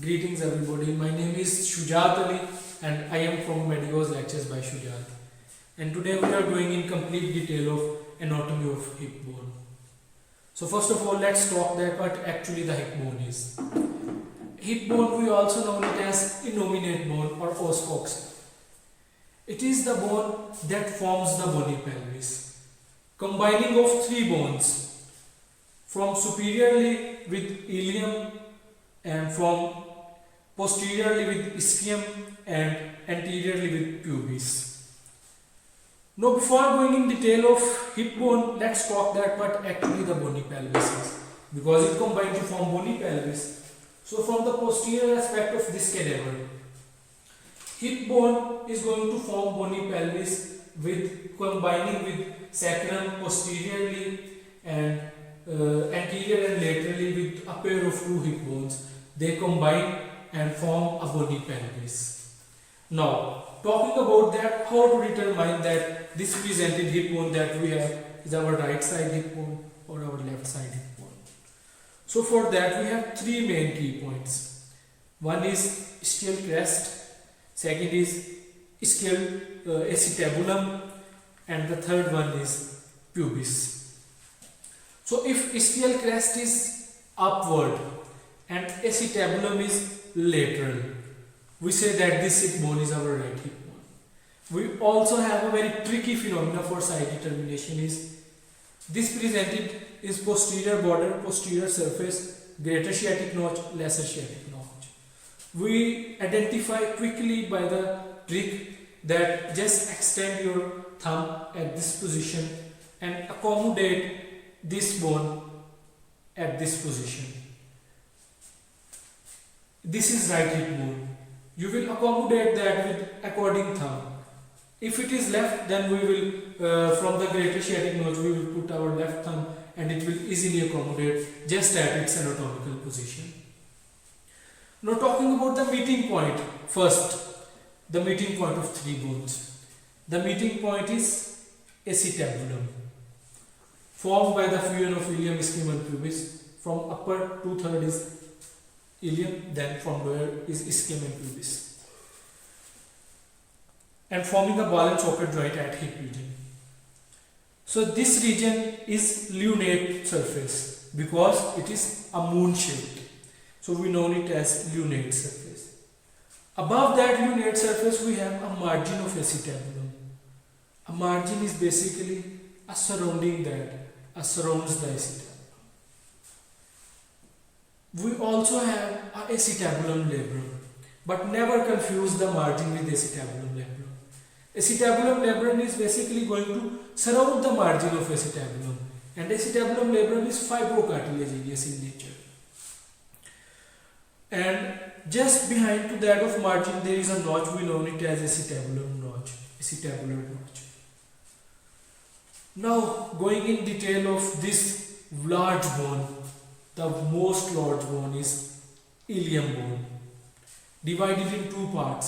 Greetings everybody, my name is Shujat Ali and I am from Medigo's Lectures by Shujat. And today we are going in complete detail of anatomy of hip bone. So first of all, let's talk that what actually the hip bone is. Hip bone, we also know it as innominate bone or os coccyx. It is the bone that forms the bony pelvis, combining of three bones, from superiorly with ilium and from posteriorly with ischium and anteriorly with pubis. Now before going in detail of hip bone, let's talk that what actually the bony pelvis is, because it combines to form bony pelvis. So from the posterior aspect of this cadaver, hip bone is going to form bony pelvis with combining with sacrum posteriorly and anterior and laterally with a pair of two hip bones. They combine and form a bony pelvis. Now, talking about that, how to determine that this presented hip bone that we have is our right side hip bone or our left side hip bone. So for that we have three main key points. One is ischial crest, second is ischial acetabulum, and the third one is pubis. So if ischial crest is upward and acetabulum is lateral, we say that this hip bone is our right hip bone. We also have a very tricky phenomena for side determination is this presented is posterior border, posterior surface, greater sciatic notch, lesser sciatic notch. We identify quickly by the trick that just extend your thumb at this position and accommodate this bone at this position. This is right hip bone. You will accommodate that with according thumb. If it is left, then we will from the greater sciatic notch we will put our left thumb and it will easily accommodate just at its anatomical position. Now talking about the meeting point, first the meeting point of three bones. The meeting point is acetabulum, formed by the fusion of ilium, ischium and pubis. From upper 2/3 is ilium, then from lower is ischium and pubis, and forming a ball and socket joint at hip region. So this region is lunate surface because it is a moon shaped. So we know it as lunate surface. Above that lunate surface we have a margin of acetabulum. A margin is basically a surrounding that surrounds the acetabulum. We also have a acetabulum labrum, but never confuse the margin with acetabulum labrum. Acetabulum labrum is basically going to surround the margin of acetabulum, and acetabulum labrum is fibrocartilaginous in nature. And just behind to that of margin there is a notch, we know it as acetabulum notch, acetabular notch. Now going in detail of this large bone, the most large bone is ilium bone, divided in two parts,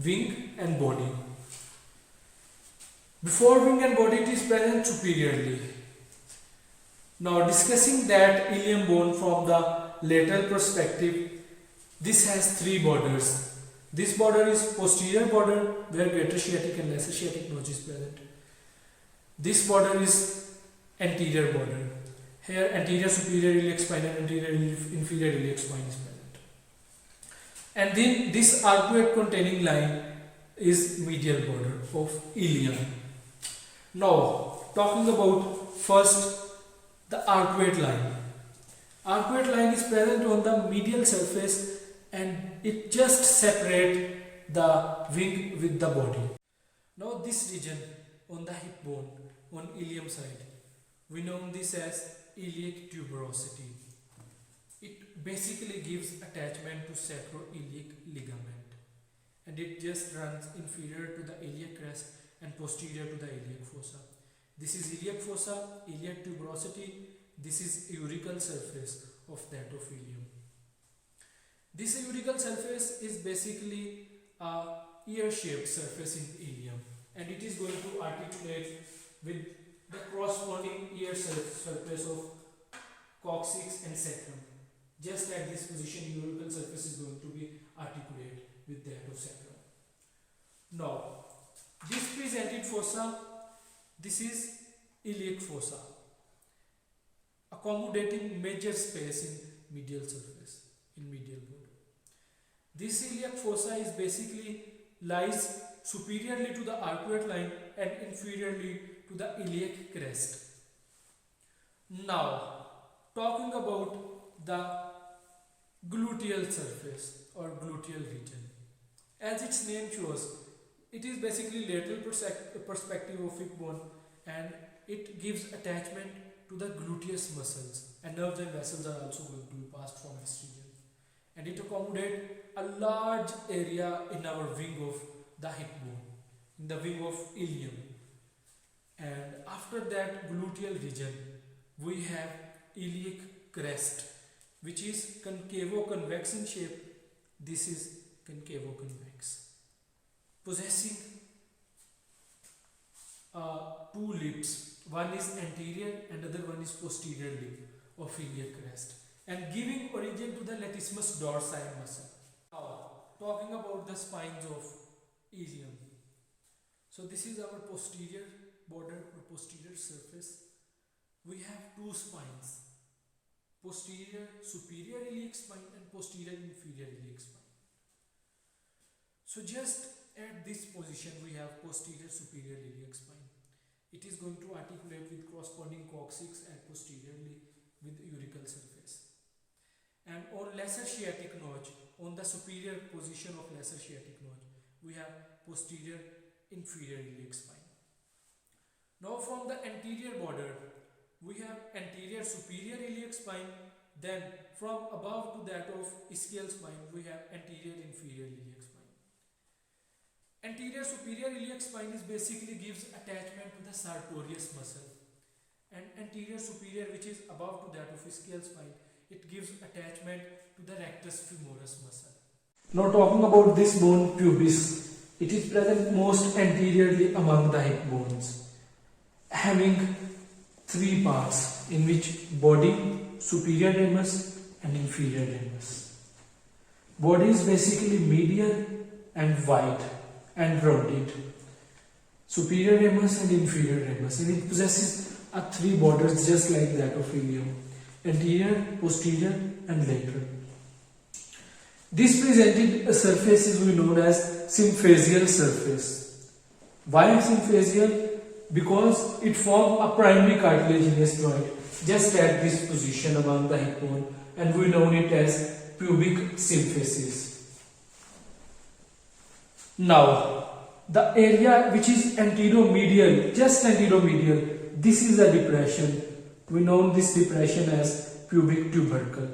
wing and body. Before wing and body it is present superiorly. Now discussing that ilium bone from the lateral perspective, this has three borders. This border is posterior border where greater sciatic and lesser sciatic notch is present. This border is anterior border. Here anterior superior iliac spine and anterior inferior iliac spine is present. And then this arcuate containing line is medial border of ilium. Now talking about first the arcuate line. Arcuate line is present on the medial surface and it just separates the wing with the body. Now this region on the hip bone on ilium side, we know this as iliac tuberosity. It basically gives attachment to sacroiliac ligament and it just runs inferior to the iliac crest and posterior to the iliac fossa. This is iliac fossa, iliac tuberosity, this is aurical surface of that of ilium. This aurical surface is basically a ear-shaped surface in ilium and it is going to articulate with the corresponding ear surface of coccyx and sacrum. Just at this position, aurical surface is going to fossa, this is iliac fossa, accommodating major space in medial surface, in medial bone. This iliac fossa is basically lies superiorly to the arcuate line and inferiorly to the iliac crest. Now, talking about the gluteal surface or gluteal region. As its name shows, it is basically lateral perspective of hip bone, and it gives attachment to the gluteus muscles, and nerves and vessels are also going to be passed from this region, and it accommodates a large area in our wing of the hip bone, in the wing of ilium. And after that gluteal region, we have iliac crest, which is concavo-convex in shape. This is concavo-convex, possessing two lips. One is anterior and other one is posterior lip of iliac crest, and giving origin to the latissimus dorsi muscle. Now, talking about the spines of ilium. So this is our posterior border or posterior surface. We have two spines, posterior superior iliac spine and posterior inferior iliac spine. So just at this position we have posterior superior iliac spine. It is going to articulate with corresponding coccyx and posteriorly with auricular surface. And on lesser sciatic notch, on the superior position of lesser sciatic notch, we have posterior inferior iliac spine. Now from the anterior border, we have anterior superior iliac spine. Then from above to that of ischial spine, we have anterior inferior iliac spine. Anterior superior iliac spine is basically gives attachment to the sartorius muscle, and anterior superior, which is above to that of ischial spine, it gives attachment to the rectus femoris muscle. Now talking about this bone, pubis, it is present most anteriorly among the hip bones, having three parts in which body, superior ramus and inferior ramus. Body is basically medial and wide and rounded, superior ramus and inferior ramus, and it possesses three borders just like that of ilium: anterior, posterior and lateral. This presented surface is known as symphysial surface. Why symphysial? Because it forms a primary cartilaginous joint just at this position among the hip bone, and we know it as pubic symphysis. Now, the area which is anteromedial, just anteromedial, this is a depression. We know this depression as pubic tubercle,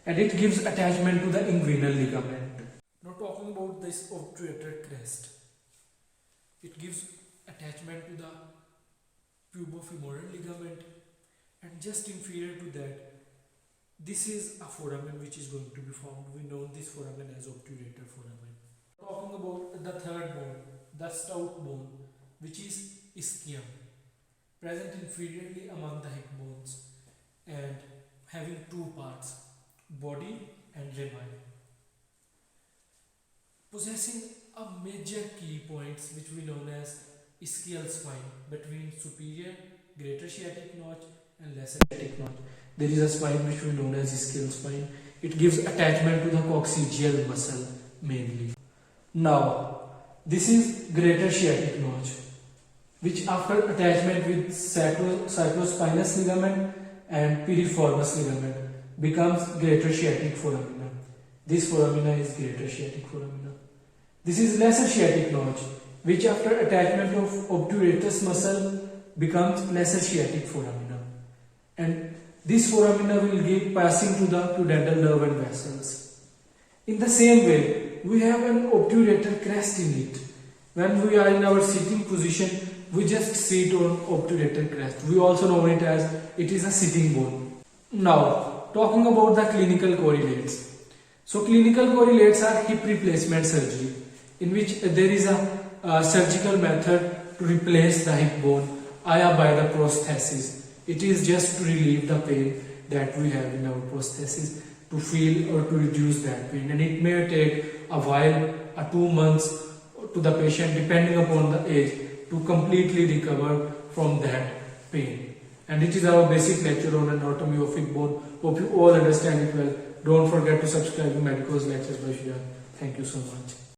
and it gives attachment to the inguinal ligament. Now talking about this obturator crest, it gives attachment to the pubofemoral ligament, and just inferior to that, this is a foramen which is going to be formed. We know this foramen as obturator foramen. Talking about the third bone, the stout bone, which is ischium, present inferiorly among the hip bones and having two parts, body and rami, possessing a major key points which we know as ischial spine between superior greater sciatic notch and lesser sciatic notch. There is a spine which we know as ischial spine. It gives attachment to the coccygeal muscle mainly. Now, this is greater sciatic notch, which after attachment with sacrospinous ligament and piriformis ligament becomes greater sciatic foramina. This foramina is greater sciatic foramina. This is lesser sciatic notch, which after attachment of obturatus muscle becomes lesser sciatic foramina, and this foramina will give passing to the pudendal nerve and vessels. In the same way, we have an obturator crest in it. When we are in our sitting position, we just sit on obturator crest. We also know it as it is a sitting bone. Now, talking about the clinical correlates. So, clinical correlates are hip replacement surgery, in which there is a surgical method to replace the hip bone by the prosthesis. It is just to relieve the pain that we have in our prosthesis, to feel or to reduce that pain, and it may take a while, 2 months to the patient depending upon the age, to completely recover from that pain. And it is our basic lecture on anatomy of hip bone. Hope you all understand it well. Don't forget to subscribe to Medico's Lectures by Shujat. Thank you so much.